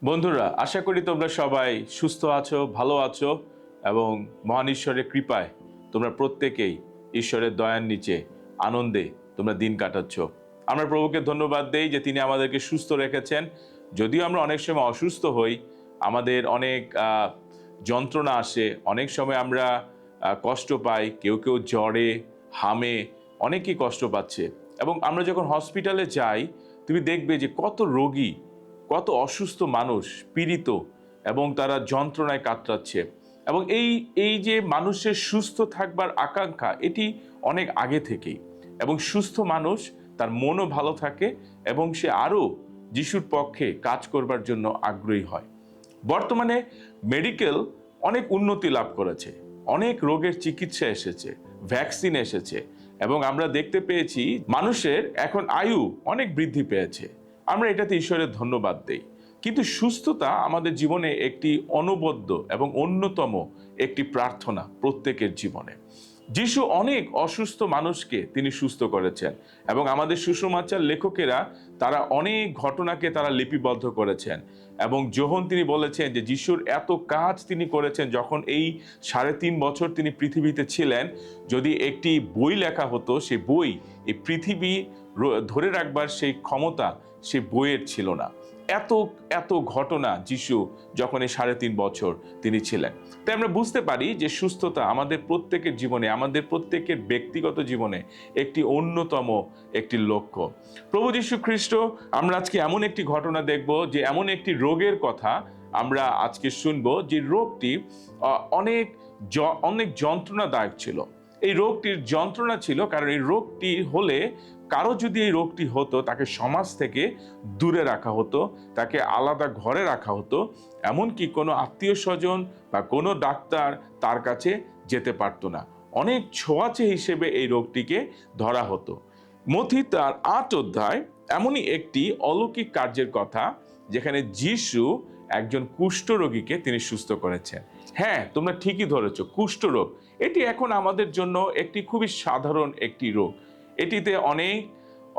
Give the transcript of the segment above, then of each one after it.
বন্ধুরা, আশা করি তোমরা সবাই সুস্থ আছো, ভালো আছো এবং মহান ঈশ্বরের কৃপায় তোমরা প্রত্যেকেই ঈশ্বরের দয়ার নিচে আনন্দে তোমরা দিন কাটাচ্ছ। আমরা প্রভুকে ধন্যবাদ দেই যে তিনি আমাদেরকে সুস্থ রেখেছেন। যদিও আমরা অনেক সময় অসুস্থ হই, আমাদের অনেক যন্ত্রণা আসে, অনেক সময় আমরা কষ্ট পাই, কেউ কেউ জ্বরে, হামে অনেকেই কষ্ট পাচ্ছে। এবং আমরা যখন হসপিটালে যাই, তুমি দেখবে যে কত রোগী, কত অসুস্থ মানুষ পীড়িত এবং তারা যন্ত্রণায় কাতরাচ্ছে। এবং এই যে মানুষের সুস্থ থাকবার আকাঙ্ক্ষা, এটি অনেক আগে থেকেই। এবং সুস্থ মানুষ তার মনও ভালো থাকে এবং সে আরও যিশুর পক্ষে কাজ করবার জন্য আগ্রহী হয়। বর্তমানে মেডিকেল অনেক উন্নতি লাভ করেছে, অনেক রোগের চিকিৎসা এসেছে, ভ্যাকসিন এসেছে এবং আমরা দেখতে পেয়েছি মানুষের এখন আয়ু অনেক বৃদ্ধি পেয়েছে। আমরা এটাতে ঈশ্বরের ধন্যবাদ দেই। কিন্তু সুস্থতা আমাদের জীবনে একটি অনবদ্য এবং অন্যতম একটি প্রার্থনা প্রত্যেকের জীবনে। যিশু অনেক অসুস্থ মানুষকে তিনি সুস্থ করেছেন এবং আমাদের সুসমাচার লেখকেরা তারা অনেক ঘটনাকে তারা লিপিবদ্ধ করেছেন। এবং যোহন তিনি বলেছেন যে যিশুর এত কাজ তিনি করেছেন, যখন এই 3.5 বছর তিনি পৃথিবীতে ছিলেন, যদি একটি বই লেখা হতো, সেই বই এই পৃথিবী ধরে রাখবার সেই ক্ষমতা সেই বইয়ের ছিল না। এত এত ঘটনা যিশু যখন এই 3.5 বছর তিনি ছিলেন। তাই আমরা বুঝতে পারি যে সুস্থতা আমাদের প্রত্যেকের জীবনে, আমাদের প্রত্যেকের ব্যক্তিগত জীবনে একটি অন্যতম একটি লক্ষ্য। প্রভু যীশু খ্রিস্ট, আমরা আজকে এমন একটি ঘটনা দেখব, যে এমন একটি রোগের কথা আমরা আজকে শুনবো, যে রোগটি অনেক অনেক যন্ত্রণাদায়ক ছিল। এই রোগটির যন্ত্রণা ছিল কারণ এই রোগটি হলে, কারো যদি এই রোগটি হতো, তাকে সমাজ থেকে দূরে রাখা হতো, তাকে আলাদা ঘরে রাখা হতো, এমনকি কোনো আত্মীয় স্বজন বা কোনো ডাক্তার তার কাছে যেতে পারতো না। অনেক ছোঁয়াচে হিসেবে এই রোগটিকে ধরা হতো। মথি তার 8 অধ্যায় এমনই একটি অলৌকিক কার্যের কথা, যেখানে যিশু একজন কুষ্ঠরোগীকে তিনি সুস্থ করেছেন। হ্যাঁ, তোমরা ঠিকই ধরেছ, কুষ্ঠরোগ এটি এখন আমাদের জন্য একটি খুবই সাধারণ একটি রোগ। এটিতে অনেক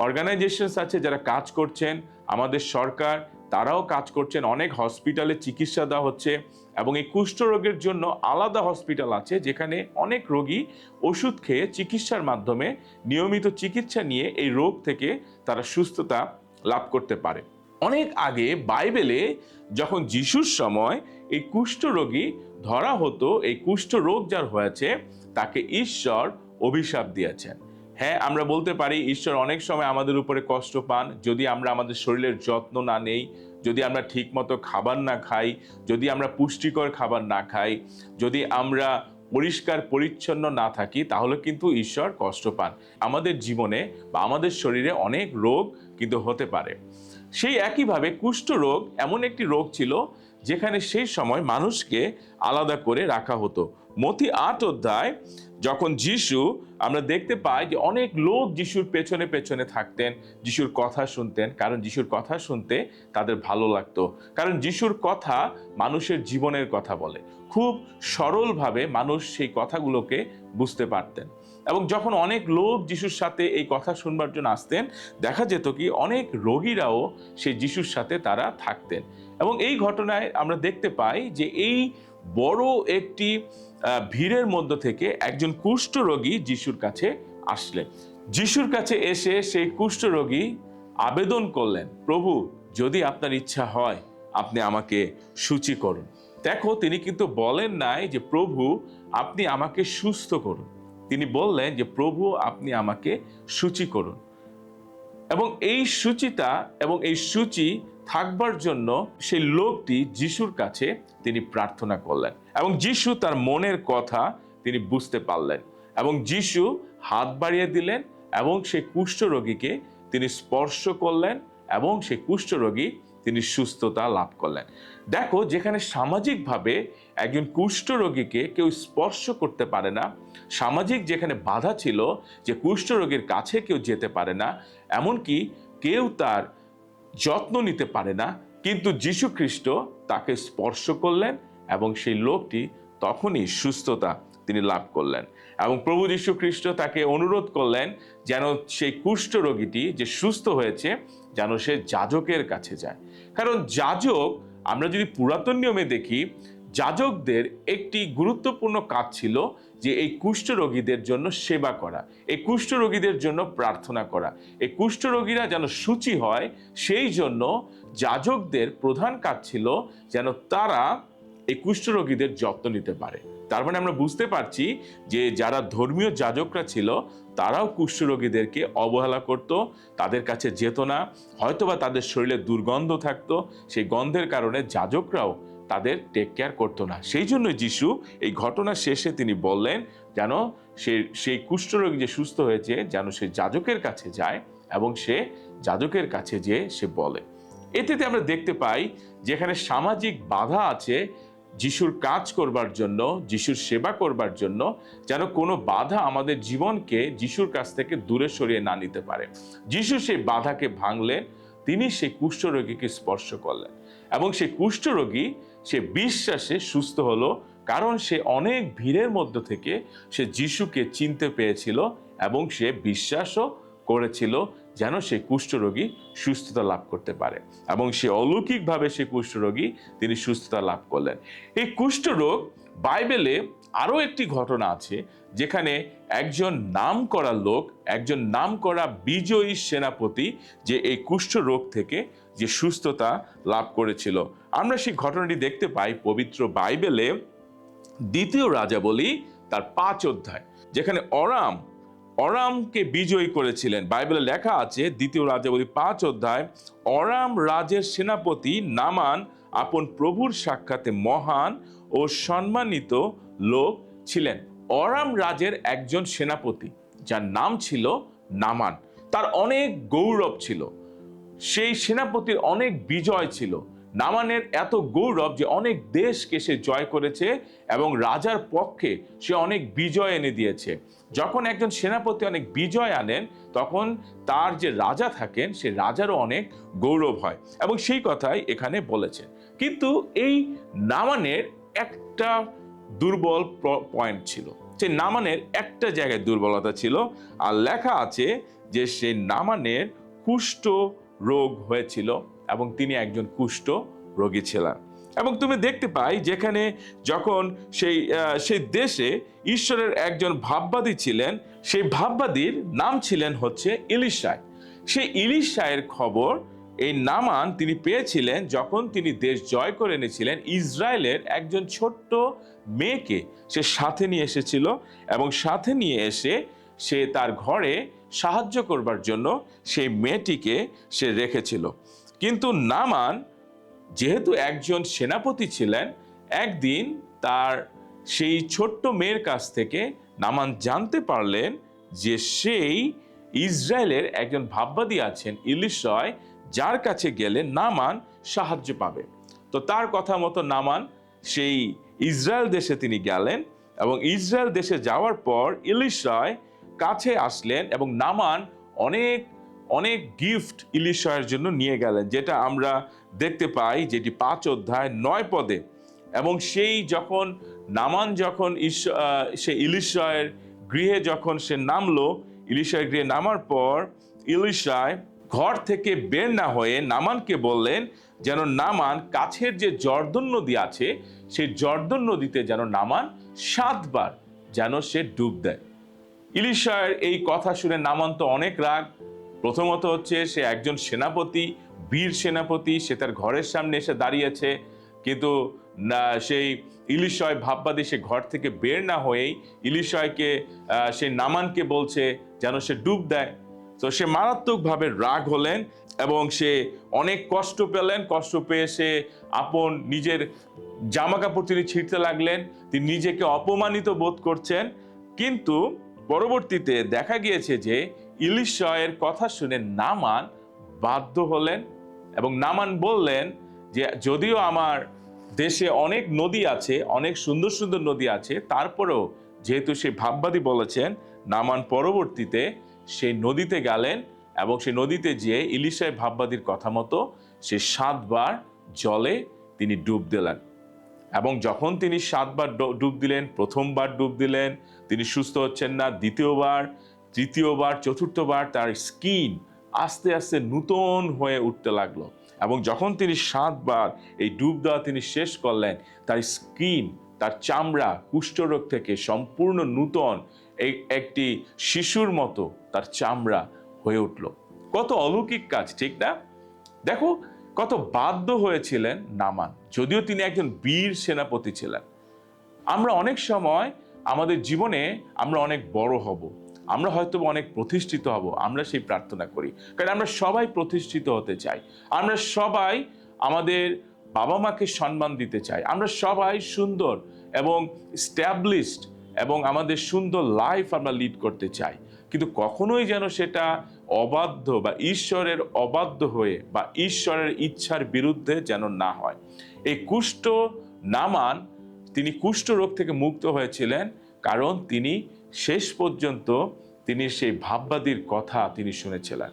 অর্গানাইজেশনস আছে যারা কাজ করছেন, আমাদের সরকার তারাও কাজ করছেন, অনেক হসপিটালে চিকিৎসা দেওয়া হচ্ছে এবং এই কুষ্ঠরোগের জন্য আলাদা হসপিটাল আছে, যেখানে অনেক রোগী ওষুধ খেয়ে চিকিৎসার মাধ্যমে নিয়মিত চিকিৎসা নিয়ে এই রোগ থেকে তারা সুস্থতা লাভ করতে পারে। অনেক আগে বাইবেলে যখন যিশুর সময় এই কুষ্ঠরোগী ধরা হতো, এই কুষ্ঠরোগ যার হয়েছে তাকে ঈশ্বর অভিশাপ দিয়েছেন। হ্যাঁ, আমরা বলতে পারি ঈশ্বর অনেক সময় আমাদের উপরে কষ্ট পান যদি আমরা আমাদের শরীরের যত্ন না নেই, যদি আমরা ঠিকমতো খাবার না খাই, যদি আমরা পুষ্টিকর খাবার না খাই, যদি আমরা পরিষ্কার পরিচ্ছন্ন না থাকি, তাহলে কিন্তু ঈশ্বর কষ্ট পান। আমাদের জীবনে বা আমাদের শরীরে অনেক রোগ কিন্তু হতে পারে। সেই একইভাবে কুষ্ঠরোগ এমন একটি রোগ ছিল যেখানে সেই সময় মানুষকে আলাদা করে রাখা হতো। মথি 8 অধ্যায় যখন যিশু, আমরা দেখতে পাই যে অনেক লোক যিশুর পেছনে পেছনে থাকতেন, যিশুর কথা শুনতেন, কারণ যিশুর কথা শুনতে তাদের ভালো লাগতো। কারণ যিশুর কথা মানুষের জীবনের কথা বলে, খুব সরলভাবে মানুষ সেই কথাগুলোকে বুঝতে পারতেন। এবং যখন অনেক লোক যিশুর সাথে এই কথা শুনবার জন্য আসতেন, দেখা যেত কি অনেক রোগীরাও সেই যিশুর সাথে তারা থাকতেন। এবং এই ঘটনায় আমরা দেখতে পাই যে এই বড় একটি ভিড়ের মধ্য থেকে একজন কুষ্ঠরোগী যিশুর কাছে আসলেন। যিশুর কাছে এসে সেই কুষ্ঠরোগী আবেদন করলেন, প্রভু, যদি আপনার ইচ্ছা হয় আপনি আমাকে শুচি করুন। দেখো, তিনি কিন্তু বলেন নাই যে প্রভু আপনি আমাকে সুস্থ করুন, তিনি বললেন যে প্রভু আপনি আমাকে শুচি করুন। এবং এই শুচিতা এবং এই সূচি থাকবার জন্য সেই লোকটি যিশুর কাছে তিনি প্রার্থনা করলেন এবং যিশু তার মনের কথা তিনি বুঝতে পারলেন এবং যিশু হাত বাড়িয়ে দিলেন এবং সেই কুষ্ঠরোগীকে তিনি স্পর্শ করলেন এবং সেই কুষ্ঠরোগী তিনি সুস্থতা লাভ করলেন। দেখো, যেখানে সামাজিকভাবে একজন কুষ্ঠরোগীকে কেউ স্পর্শ করতে পারে না, সামাজিক যেখানে বাধা ছিল যে কুষ্ঠরোগীর কাছে কেউ যেতে পারে না, এমনকি কেউ তার যত্ন নিতে পারে না, কিন্তু যীশু খ্রিস্ট তাকে স্পর্শ করলেন এবং সেই লোকটি তখনই সুস্থতা তিনি লাভ করলেন। এবং প্রভু যীশু খ্রিস্ট তাকে অনুরোধ করলেন যেন সেই কুষ্ঠরোগীটি যে সুস্থ হয়েছে যেন সে যাজকের কাছে যায়, কারণ যাজক আমরা যদি পুরাতন নিয়মে দেখি, যাজকদের একটি গুরুত্বপূর্ণ কাজ ছিল যে এই কুষ্ঠরোগীদের জন্য সেবা করা, এই কুষ্ঠরোগীদের জন্য প্রার্থনা করা, এই কুষ্ঠরোগীরা যেন শুচি হয় সেই জন্য যাজকদের প্রধান কাজ ছিল যেন তারা এই কুষ্ঠরোগীদের যত্ন নিতে পারে। তার মানে আমরা বুঝতে পারছি যে যারা ধর্মীয় যাজকরা ছিল তারাও কুষ্ঠরোগীদেরকে অবহেলা করত, তাদের কাছে যেত না, হয়তোবা তাদের শরীরে দুর্গন্ধ থাকতো, সেই গন্ধের কারণে যাজকরাও তাদের টেক কেয়ার করতো না। সেই জন্য যিশু এই ঘটনা শেষে তিনি বললেন যেন সেই কুষ্ঠরোগী যে সুস্থ হয়েছে যেন সে যাজকের কাছে যায় এবং সে যাজকের কাছে যেয়ে সে বলে। এতে আমরা দেখতে পাই যেখানে সামাজিক বাধা আছে যিশুর কাজ করবার জন্য, যিশুর সেবা করবার জন্য, যেন কোনো বাধা আমাদের জীবনকে যিশুর কাছ থেকে দূরে সরিয়ে না নিতে পারে। যিশু সেই বাধাকে ভাঙলেন, তিনি সেই কুষ্ঠরোগীকে স্পর্শ করলেন এবং সেই কুষ্ঠরোগী সে বিশ্বাসে সুস্থ হলো, কারণ সে অনেক ভিড়ের মধ্য থেকে সে যিশুকে চিনতে পেয়েছিল এবং সে বিশ্বাসও করেছিল যেন সে কুষ্ঠরোগী সুস্থতা লাভ করতে পারে এবং সে অলৌকিকভাবে সে কুষ্ঠরোগী তিনি সুস্থতা লাভ করলেন। এই কুষ্ঠরোগ বাইবেলে আরো একটি ঘটনা আছে যেখানে একজন নামকরা লোক, একজন নামকরা বিজয়ী সেনাপতি যে এই কুষ্ঠরোগ থেকে যে সুস্থতা লাভ করেছিল। আমরা সেই ঘটনাটি দেখতে পাই পবিত্র বাইবেলে 2 রাজাবলী তার 5 অধ্যায়, যেখানে অরামকে বিজয়ী করেছিলেন। বাইবেলে লেখা আছে 2 রাজাবলী 5 অধ্যায়, অরাম রাজের সেনাপতি নামান আপন প্রভুর সাক্ষাতে মহান ও সম্মানিত লোক ছিলেন। অরাম রাজের একজন সেনাপতি যার নাম ছিল নামান, তার অনেক গৌরব ছিল, সেই সেনাপতির অনেক বিজয় ছিল। নামানের এত গৌরব যে অনেক দেশকে সে জয় করেছে এবং রাজার পক্ষে সে অনেক বিজয় এনে দিয়েছে। যখন একজন সেনাপতি অনেক বিজয় আনেন তখন তার যে রাজা থাকেন সে রাজারও অনেক গৌরব হয় এবং সেই কথাই এখানে বলেছে। কিন্তু এই নামানের একটা দুর্বল পয়েন্ট ছিল, যে নামানের একটা জায়গায় দুর্বলতা ছিল, আর লেখা আছে যে সে নামানের কুষ্ঠ রোগ হয়েছিল এবং তিনি একজন কুষ্ঠ রোগী ছিলেন। এবং তুমি দেখতে পাই যেখানে যখন সেই দেশে ঈশ্বরের একজন ভাববাদী ছিলেন, সেই ভাববাদীর নাম ছিলেন হচ্ছে ইলিশায়। সেই ইলিশায়ের খবর এই নামান তিনি পেয়েছিলেন যখন তিনি দেশ জয় করে এনেছিলেন। ইসরায়েলের একজন ছোট্ট মেয়েকে সে সাথে নিয়ে এসেছিল এবং সাথে নিয়ে এসে সে তার ঘরে সাহায্য করবার জন্য সেই মেয়েটিকে সে রেখেছিল। কিন্তু নামান যেহেতু একজন সেনাপতি ছিলেন, একদিন তার সেই ছোট্ট মেয়ের কাছ থেকে নামান জানতে পারলেন যে সেই ইসরায়েলের একজন ভাববাদী আছেন ইলিশয়, যার কাছে গেলে নামান সাহায্য পাবে। তো তার কথা মতো নামান সেই ইসরায়েল দেশে তিনি গেলেন এবং ইসরায়েল দেশে যাওয়ার পর ইলিশয় কাছে আসলেন এবং নামান অনেক অনেক গিফট ইলিশয়ের জন্য নিয়ে গেলেন, যেটা আমরা দেখতে পাই যেটি 5 অধ্যায় 9 পদে। এবং সেই যখন নামান যখন সে ইলিশয়ের গৃহে যখন সে নামলো, ইলিশার গৃহে নামার পর ইলিশায় ঘর থেকে বের না হয়ে নামানকে বললেন যেন নামান কাছের যে জর্দন নদী আছে সেই জর্দন নদীতে যেন নামান 7 বার যেন সে ডুব দেয়। ইলিশার এই কথা শুনে নামান তো অনেক রাগ। প্রথমত হচ্ছে সে একজন সেনাপতি, বীর সেনাপতি, সে তার ঘরের সামনে এসে দাঁড়িয়েছে, কিন্তু সেই ইলিশয় ভাববাদী সে ঘর থেকে বের না হয়েই ইলিশয়কে সেই নামানকে বলছে যেন সে ডুব দেয়। তো সে মারাত্মকভাবে রাগ হলেন এবং সে অনেক কষ্ট পেলেন। কষ্ট পেয়ে সে আপন নিজের জামা কাপড় তিনি ছিঁড়তে লাগলেন, তিনি নিজেকে অপমানিত বোধ করছেন। কিন্তু পরবর্তীতে দেখা গিয়েছে যে ইলিশয়ের কথা শুনে নামান বাধ্য হলেন এবং নামান বললেন যে যদিও আমার দেশে অনেক নদী আছে, অনেক সুন্দর সুন্দর নদী আছে, তারপরেও যেহেতু সে ভাববাদী বলেছেন, নামান পরবর্তীতে সেই নদীতে গেলেন এবং সেই নদীতে যেয়ে ইলিশায় ভাববাদীর কথা মতো সে 7 বার জলে তিনি ডুব দিলেন। এবং যখন তিনি 7 বার ডুব দিলেন, প্রথমবার ডুব দিলেন তিনি সুস্থ হচ্ছেন না, দ্বিতীয়বার, তৃতীয়বার, চতুর্থবার তার স্কিন আস্তে আস্তে নূতন হয়ে উঠতে লাগলো এবং যখন তিনি 7 বার এই ডুব দেওয়া তিনি শেষ করলেন, তার স্কিন, তার চামড়া কুষ্ঠরোগ থেকে সম্পূর্ণ নূতন একটি শিশুর মতো তার চামড়া হয়ে উঠল। কত অলৌকিক কাজ, ঠিক না? দেখো কত বাধ্য হয়েছিলেন নামান, যদিও তিনি একজন বীর সেনাপতি ছিলেন। আমরা অনেক সময় আমাদের জীবনে আমরা অনেক বড় হব, আমরা হয়তো অনেক প্রতিষ্ঠিত হব, আমরা সেই প্রার্থনা করি, কারণ আমরা সবাই প্রতিষ্ঠিত হতে চাই, আমরা সবাই আমাদের বাবা মাকে সম্মান দিতে চাই, আমরা সবাই সুন্দর এবং স্ট্যাবলিশড এবং আমাদের সুন্দর লাইফ আমরা লিড করতে চাই। কিন্তু কখনোই যেন সেটা অবাধ্য বা ঈশ্বরের অবাধ্য হয়ে বা ঈশ্বরের ইচ্ছার বিরুদ্ধে যেন না হয়। এই কুষ্ঠ নামান, তিনি কুষ্ঠ রোগ থেকে মুক্ত হয়েছিলেন কারণ তিনি শেষ পর্যন্ত তিনি সেই ভাববাদীর কথা তিনি শুনেছিলেন।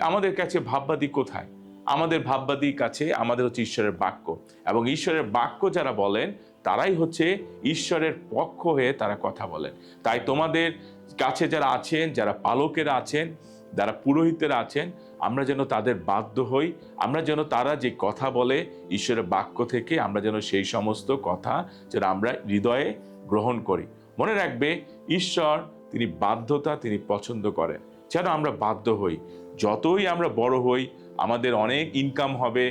আমাদের কাছে ভাববাদী কোথায়? আমাদের ভাববাদীর কাছে আমাদের হচ্ছে ঈশ্বরের বাক্য, এবং ঈশ্বরের বাক্য যারা বলেন তারাই হচ্ছে ঈশ্বরের পক্ষ হয়ে তারা কথা বলেন। তাই তোমাদের কাছে যারা আছেন, যারা পালকেরা আছেন, যারা পুরোহিতেরা আছেন, আমরা যেন তাদের বাধ্য হই, আমরা যেন তারা যে কথা বলে ঈশ্বরের বাক্য থেকে আমরা যেন সেই সমস্ত কথা যেন আমরা হৃদয়ে গ্রহণ করি। মনে রাখবে, ঈশ্বর তিনি বাধ্যতা তিনি পছন্দ করেন, যেন আমরা বাধ্য হই। যতই আমরা বড় হই, আমাদের অনেক ইনকাম হবে,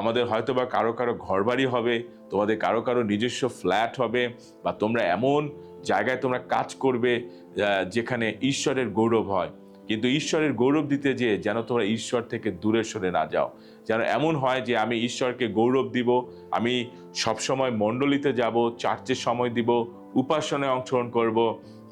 আমাদের হয়তো বা কারো ঘরবাড়ি হবে, তোমাদের কারো নিজস্ব ফ্ল্যাট হবে, বা তোমরা এমন জায়গায় তোমরা কাজ করবে যেখানে ঈশ্বরের গৌরব হয়, কিন্তু ঈশ্বরের গৌরব দিতে যেয়ে যেন তোমরা ঈশ্বর থেকে দূরে সরে না যাও। যেন এমন হয় যে আমি ঈশ্বরকে গৌরব দিব, আমি সবসময় মণ্ডলীতে যাব, চার্চে সময় দিব, উপাসনায় অংশগ্রহণ করব,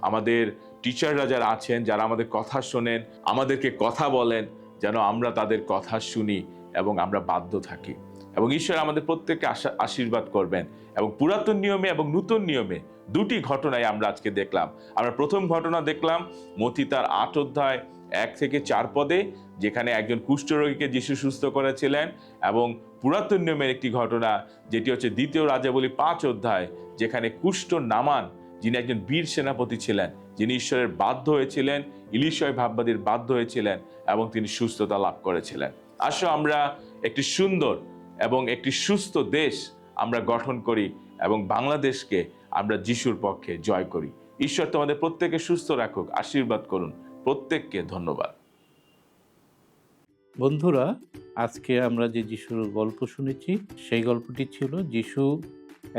আমাদের টিচাররা যারা আছেন, যারা আমাদের কথা শোনেন, আমাদেরকে কথা বলেন, যেন আমরা তাদের কথা শুনি এবং আমরা বাধ্য থাকি। এবং ঈশ্বর আমাদের প্রত্যেককে আশীর্বাদ করবেন। এবং পুরাতন নিয়মে এবং নূতন নিয়মে দুটি ঘটনায় আমরা আজকে দেখলাম। আমরা প্রথম ঘটনা দেখলাম মথি তার 8 অধ্যায় 1 থেকে 4 পদে, যেখানে একজন কুষ্ঠরোগীকে যিশু সুস্থ করেছিলেন, এবং পুরাতন নিয়মের একটি ঘটনা যেটি হচ্ছে 2 রাজাবলী 5 অধ্যায়, যেখানে কুষ্ঠ নামান, যিনি একজন বীর সেনাপতি ছিলেন, যিনি ঈশ্বরের বাধ্য হয়েছিলেন, ইলিশয় ভাববাদীর বাধ্য হয়েছিলেন, এবং তিনি সুস্থতা লাভ করেছিলেন। আসো আমরা একটি সুন্দর এবং একটি সুস্থ দেশ আমরা গঠন করি এবং বাংলাদেশকে আমরা যিশুর পক্ষে জয় করি। ঈশ্বর তোমাদের প্রত্যেককে সুস্থ রাখুক, আশীর্বাদ করুন। প্রত্যেককে ধন্যবাদ। বন্ধুরা, আজকে আমরা যে যিশুর গল্প শুনেছি, সেই গল্পটি ছিল যিশু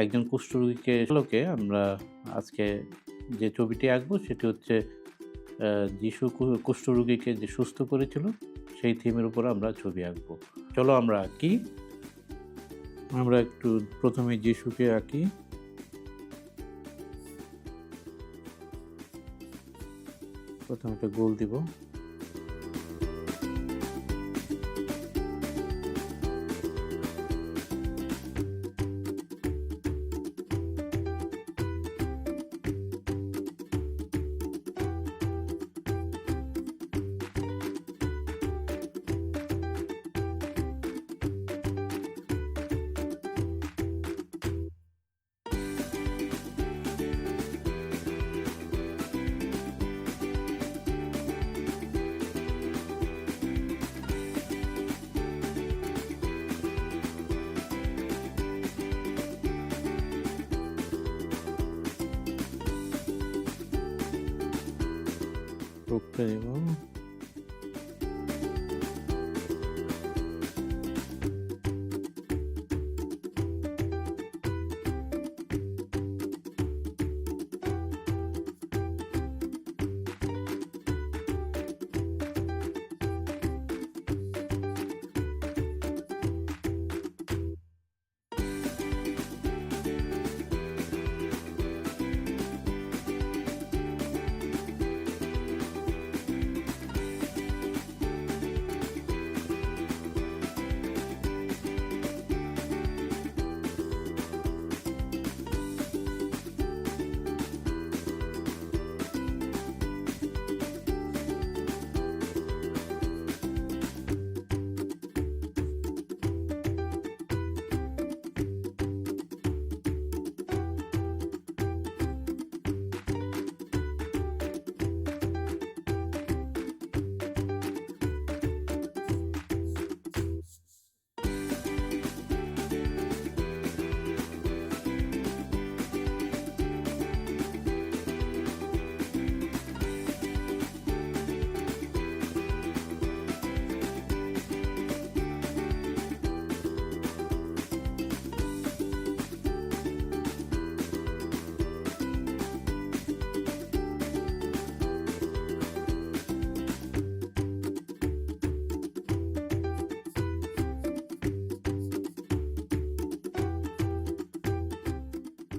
একজন কুষ্ঠরোগীকে লোকে। আমরা আজকে যে ছবিটি আঁকবো সেটি হচ্ছে যিশু কুষ্ঠরোগীকে যে সুস্থ করেছিল সেই থিমের উপর আমরা ছবি আঁকবো। চলো আমরা আঁকি। আমরা একটু প্রথমে যিশুকে আঁকি। প্রথমে একটা গোল দিব। রোগটা দেব।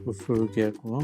কুষ্ঠরোগী আঁকবো।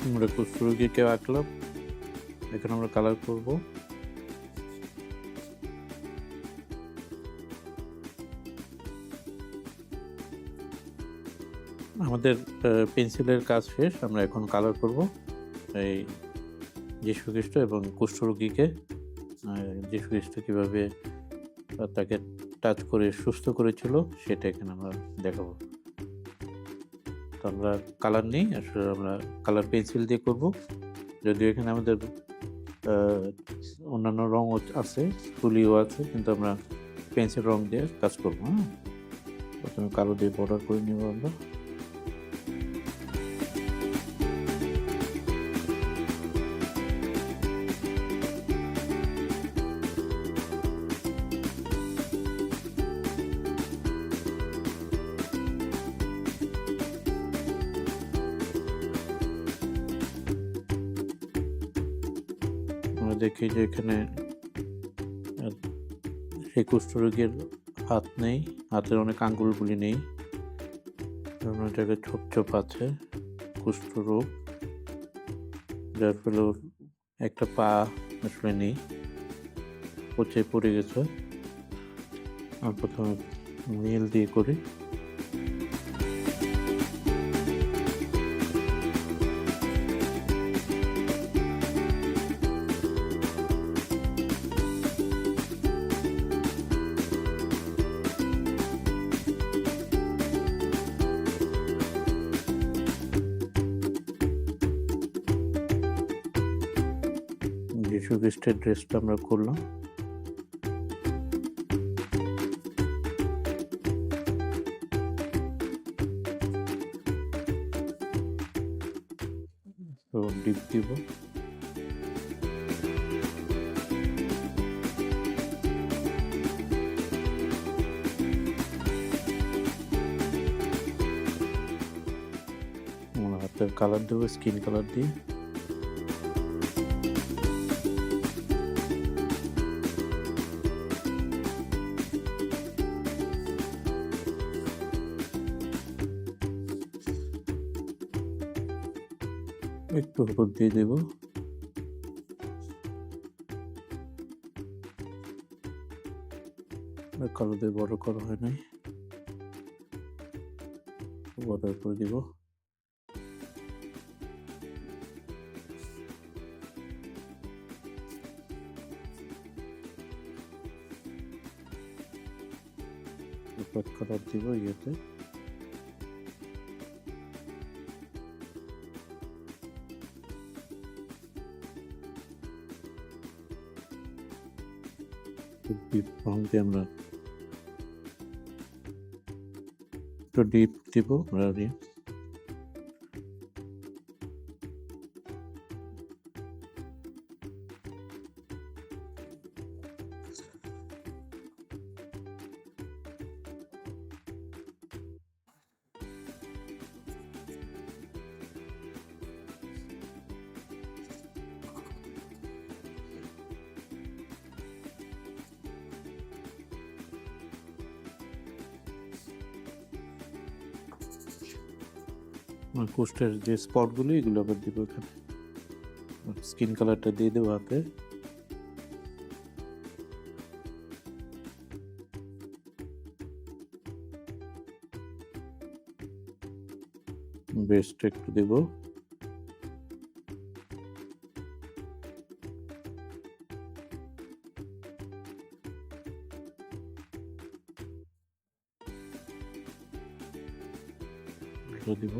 আমরা কুষ্ঠরোগীকে আঁকলাম, এখন আমরা কালার করব। আমাদের পেন্সিলের কাজ শেষ, আমরা এখন কালার করব এই যীশু খ্রিস্ট এবং কুষ্ঠরোগীকে। যীশু খ্রিস্ট কীভাবে তাকে টাচ করে সুস্থ করেছিল সেটা এখানে আমরা দেখাবো। তো আমরা কালার নেই, আসলে আমরা কালার পেন্সিল দিয়ে করব। যদিও এখানে আমাদের অন্যান্য রঙ আছে, তুলিও আছে, কিন্তু আমরা পেন্সিল রং দিয়ে কাজ করবো। হ্যাঁ, প্রথমে কালো দিয়ে বর্ডার করে নেব আমরা। আমরা দেখি যে এখানে সেই কুষ্ঠরোগীর হাত নেই, হাতের অনেক আঙ্গুলগুলি নেই, অন্য জায়গায় ছোপ ছোপ আছে কুষ্ঠরোগ, যার ফলে ওর একটা পা আসলে নেই, পচে পড়ে গেছে। আর প্রথমে নীল দিয়ে করি। যীশু খ্রিস্টের ড্রেসটা আমরা করলাম। তো ডিপ দিব। আমরা হাতের কালার দেবো স্কিন কালার দিয়ে। একটু হলুদ দিয়ে দেব। কালো দিয়ে বড় করা হয় নাই, বর্ডার করে দিব। কালার দিব ইয়েতে। রং দিয়ে আমরা একটু ডিপ দিব। কুষ্ঠের যে স্পটগুলো এগুলো আবার দিব এখানে। স্কিন কালারটা দিয়ে দেবো হাতে। বেস্ট একটু দেবো। দিব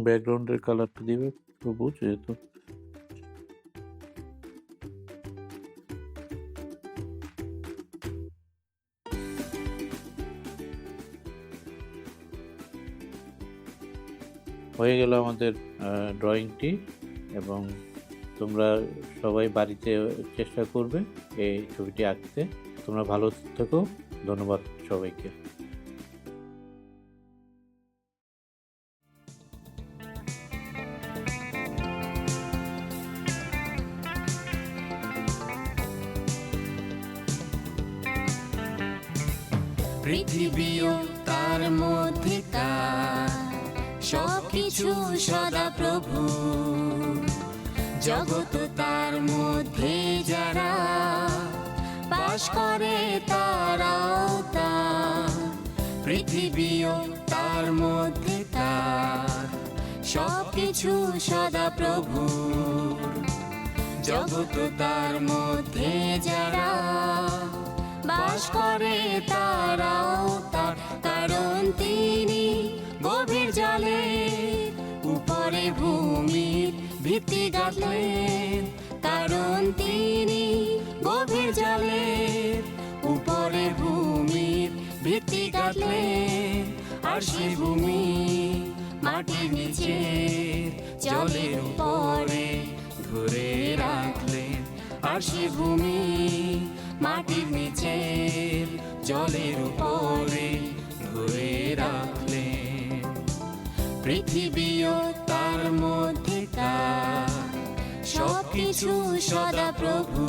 ব্যাকগ্রাউন্ডের কালারটা দিবে সবুজ, যেহেতু হয়ে গেল আমাদের ড্রয়িংটি। এবং তোমরা সবাই বাড়িতে চেষ্টা করবে এই ছবিটি আঁকতে। তোমরা ভালো থেকো, ধন্যবাদ সবাইকে। পৃথিবীও তার মধ্যে তার সবকিছু সদা প্রভু, জগৎ তার মধ্যে যারা বাস করে তারাও তার। পৃথিবীও তার মধ্যে তার সবকিছু সদা প্রভু, জগৎ তার মধ্যে যারা বাস করে তারাও তার। কারণ তিনি গভীর জলে উপরে ভূমির ভিত্তি গাঁথলেন। কারণ তিনি গভীর জলে উপরে ভূমির ভিত্তি গাঁথলেন। আর সে ভূমি মাটির নিচে জলের উপরে ধরে রাখলেন। আর সে ভূমি মাটির নিচে জলের উপরে ধরে রাখলেন। পৃথিবীও তার মধ্যে তার সবকিছু সদা প্রভু,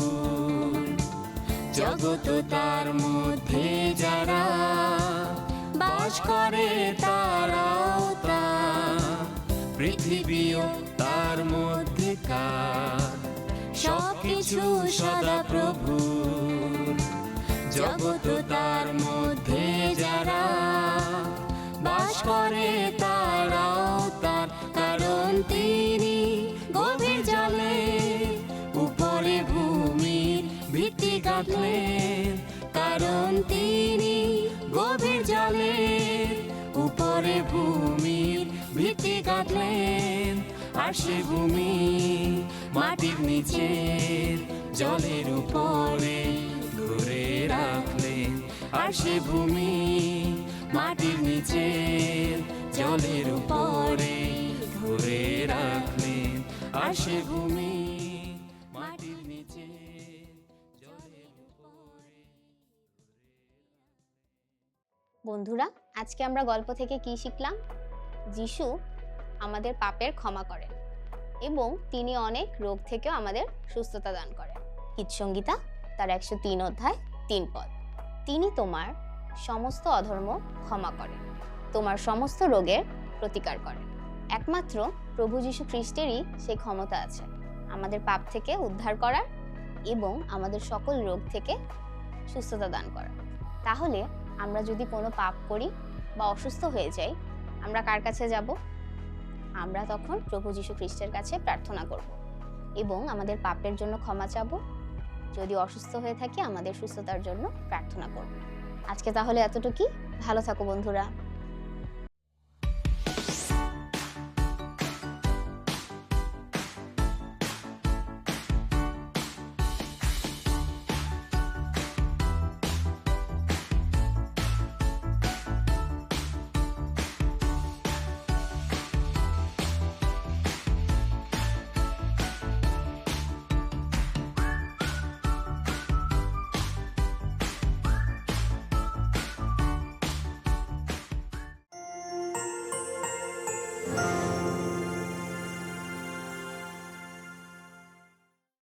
জগৎ তার মধ্যে যারা বাস করে তারাও তার। পৃথিবীও তার মধ্যে কার সবকিছু সদা প্রভু, জগৎ তার মধ্যে যারা বাস করে তারাও তার। কারণ তিনি গভীর জলে উপরে ভূমির ভিত্তি গাঁথলেন। কারণ তিনি গভীর জলে উপরে ভূমির ভিত্তি গাঁথলেন। আর সে ভূমি মাটির নিচে জলের উপরে ধরে রাখলেন। আর সে ভূমি মাটির নিচে জলের উপরে ধরে রাখলেন। আর সে ভূমি মাটির নিচে জলের উপরে। বন্ধুরা, আজকে আমরা গল্প থেকে কি শিখলাম? যিশু আমাদের পাপের ক্ষমা করেন এবং তিনি অনেক রোগ থেকেও আমাদের সুস্থতা দান করেন। গীতসংগীতা তার 103 অধ্যায় 3 পদ। তিনি তোমার সমস্ত অধর্ম ক্ষমা করেন, তোমার সমস্ত রোগের প্রতিকার করেন। একমাত্র প্রভু যীশু খ্রিস্টেরই সেই ক্ষমতা আছে আমাদের পাপ থেকে উদ্ধার করার এবং আমাদের সকল রোগ থেকে সুস্থতা দান করার। তাহলে আমরা যদি কোনো পাপ করি বা অসুস্থ হয়ে যাই, আমরা কার কাছে যাব? আমরা তখন প্রভু যীশু খ্রিস্টের কাছে প্রার্থনা করব এবং আমাদের পাপের জন্য ক্ষমা চাবো। যদি অসুস্থ হয়ে থাকি, আমাদের সুস্থতার জন্য প্রার্থনা করব। আজকে তাহলে এতটুকুই। ভালো থাকো বন্ধুরা।